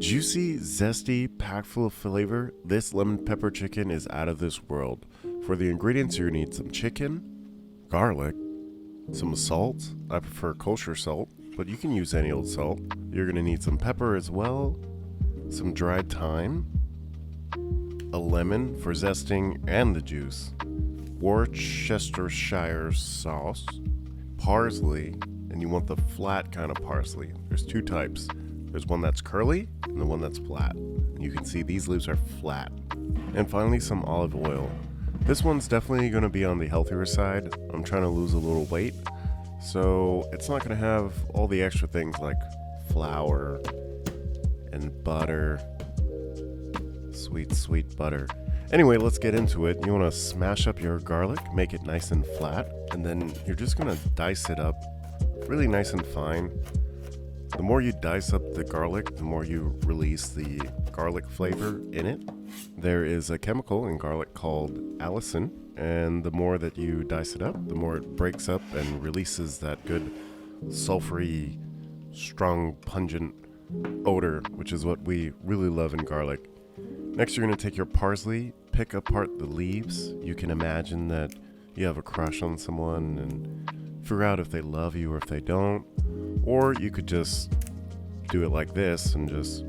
Juicy, zesty, packed full of flavor, this lemon pepper chicken is out of this world. For the ingredients, you need some chicken, garlic, some salt. I prefer kosher salt, but you can use any old salt. You're going to need some pepper as well, some dried thyme, a lemon for zesting and the juice, Worcestershire sauce, parsley, and you want the flat kind of parsley. There's two types. There's one that's curly and the one that's flat. You can see these leaves are flat. And finally, some olive oil. This one's definitely going to be on the healthier side. I'm trying to lose a little weight, so it's not going to have all the extra things like flour and butter. Sweet, sweet butter. Anyway, let's get into it. You want to smash up your garlic, make it nice and flat, and then you're just going to dice it up really nice and fine. The more you dice up the garlic, the more you release the garlic flavor in it. There is a chemical in garlic called allicin, and the more that you dice it up, the more it breaks up and releases that good sulfury, strong, pungent odor, which is what we really love in garlic. Next, you're going to take your parsley, pick apart the leaves. You can imagine that you have a crush on someone and figure out if they love you or if they don't. Or you could just do it like this and just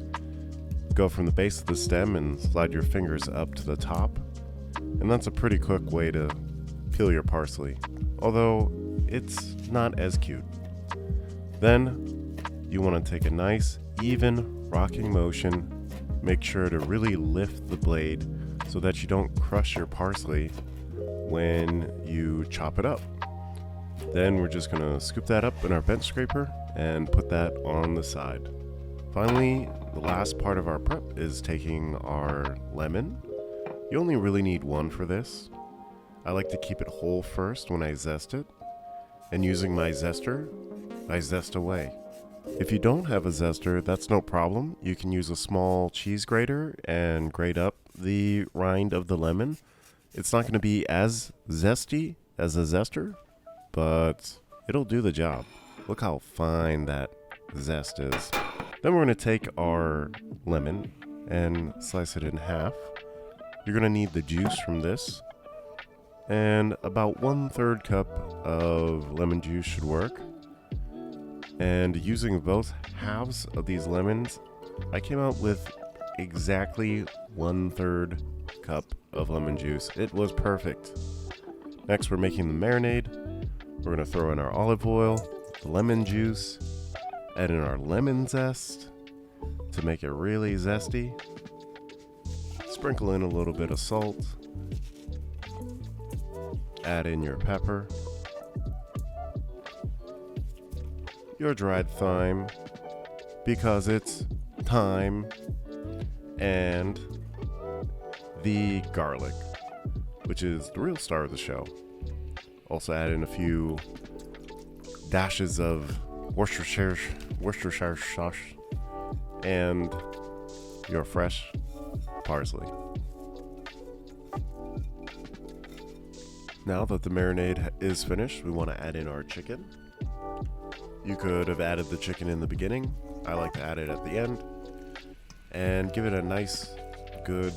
go from the base of the stem and slide your fingers up to the top. And that's a pretty quick way to peel your parsley, although it's not as cute. Then you want to take a nice, even rocking motion. Make sure to really lift the blade so that you don't crush your parsley when you chop it up. Then we're just going to scoop that up in our bench scraper and put that on the side. Finally, the last part of our prep is taking our lemon. You only really need one for this. I like to keep it whole first when I zest it, and using my zester, I zest away. If you don't have a zester, that's no problem. You can use a small cheese grater and grate up the rind of the lemon. It's not going to be as zesty as a zester, but it'll do the job. Look how fine that zest is. Then we're going to take our lemon and slice it in half. You're going to need the juice from this, and about 1/3 cup of lemon juice should work. And using both halves of these lemons, I came out with exactly 1/3 cup of lemon juice. It was perfect. Next, we're making the marinade. We're going to throw in our olive oil, the lemon juice, add in our lemon zest to make it really zesty. Sprinkle in a little bit of salt. Add in your pepper, your dried thyme, because it's thyme, and the garlic, which is the real star of the show. Also add in a few dashes of Worcestershire sauce and your fresh parsley. Now that the marinade is finished, we want to add in our chicken. You could have added the chicken in the beginning. I like to add it at the end and give it a nice, good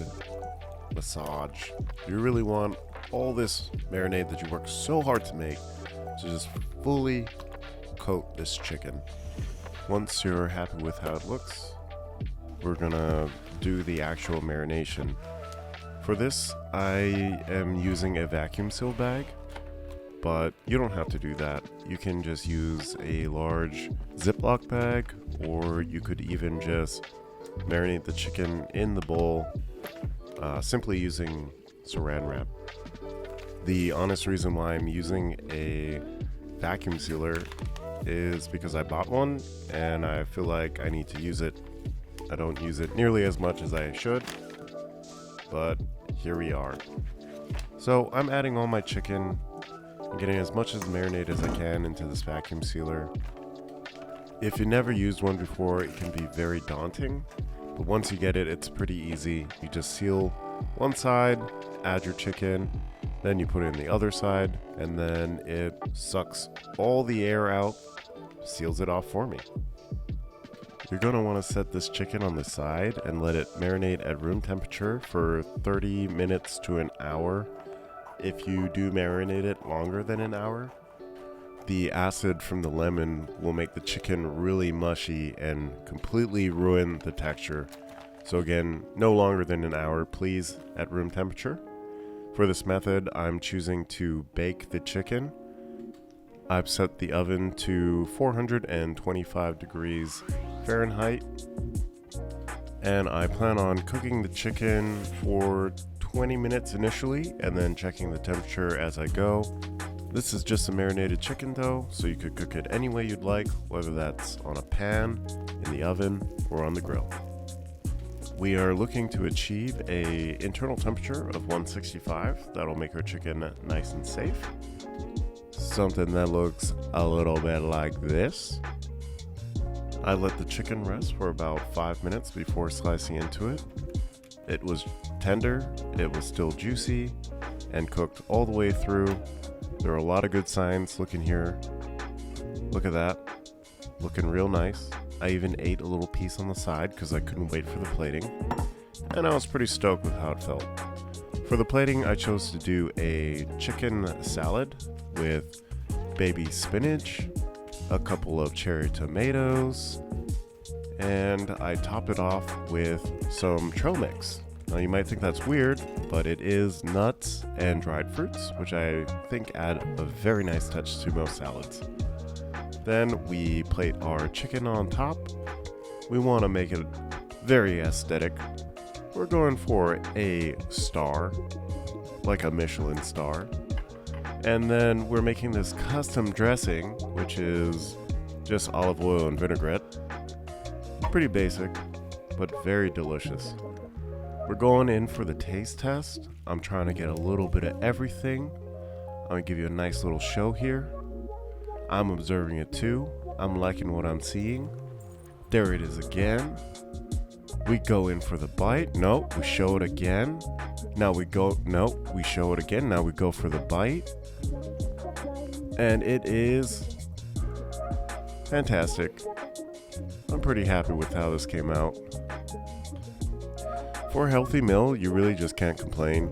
massage. You really want all this marinade that you work so hard to make to just fully coat this chicken. Once you're happy with how it looks, we're gonna do the actual marination. For this, I am using a vacuum seal bag, but you don't have to do that. You can just use a large Ziploc bag, or you could even just marinate the chicken in the bowl, simply using saran wrap. The honest reason why I'm using a vacuum sealer is because I bought one and I feel like I need to use it. I don't use it nearly as much as I should, but here we are. So I'm adding all my chicken and getting as much as marinade as I can into this vacuum sealer. If you never used one before, it can be very daunting, but once you get it, it's pretty easy. You just seal one side, add your chicken, then you put it in the other side, and then it sucks all the air out, seals it off for me. You're going to want to set this chicken on the side and let it marinate at room temperature for 30 minutes to an hour. If you do marinate it longer than an hour, the acid from the lemon will make the chicken really mushy and completely ruin the texture. So again, no longer than an hour, please, at room temperature. For this method, I'm choosing to bake the chicken. I've set the oven to 425 degrees Fahrenheit, and I plan on cooking the chicken for 20 minutes initially and then checking the temperature as I go. This is just a marinated chicken though, so you could cook it any way you'd like, whether that's on a pan, in the oven, or on the grill. We are looking to achieve an internal temperature of 165. That'll make our chicken nice and safe. Something that looks a little bit like this. I let the chicken rest for about 5 minutes before slicing into it. It was tender, it was still juicy, and cooked all the way through. There are a lot of good signs looking here. Look at that, looking real nice. I even ate a little piece on the side because I couldn't wait for the plating, and I was pretty stoked with how it felt. For the plating, I chose to do a chicken salad with baby spinach, a couple of cherry tomatoes, and I topped it off with some trail mix. Now you might think that's weird, but it is nuts and dried fruits, which I think add a very nice touch to most salads. Then we plate our chicken on top. We want to make it very aesthetic. We're going for a star, like a Michelin star. And then we're making this custom dressing, which is just olive oil and vinaigrette. Pretty basic, but very delicious. We're going in for the taste test. I'm trying to get a little bit of everything. I'm gonna give you a nice little show here. I'm observing it too. I'm liking what I'm seeing. There it is again. We go in for the bite. No, we show it again. Now we go, no, we show it again. Now we go for the bite. And it is fantastic. I'm pretty happy with how this came out. For a healthy meal, you really just can't complain.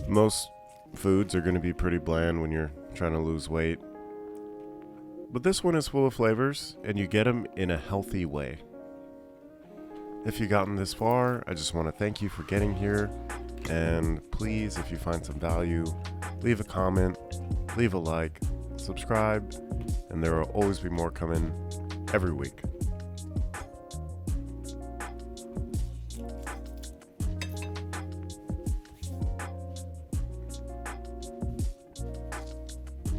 Most foods are going to be pretty bland when you're trying to lose weight. But this one is full of flavors, and you get them in a healthy way. If you've gotten this far, I just want to thank you for getting here. And please, if you find some value, leave a comment, leave a like, subscribe, and there will always be more coming every week.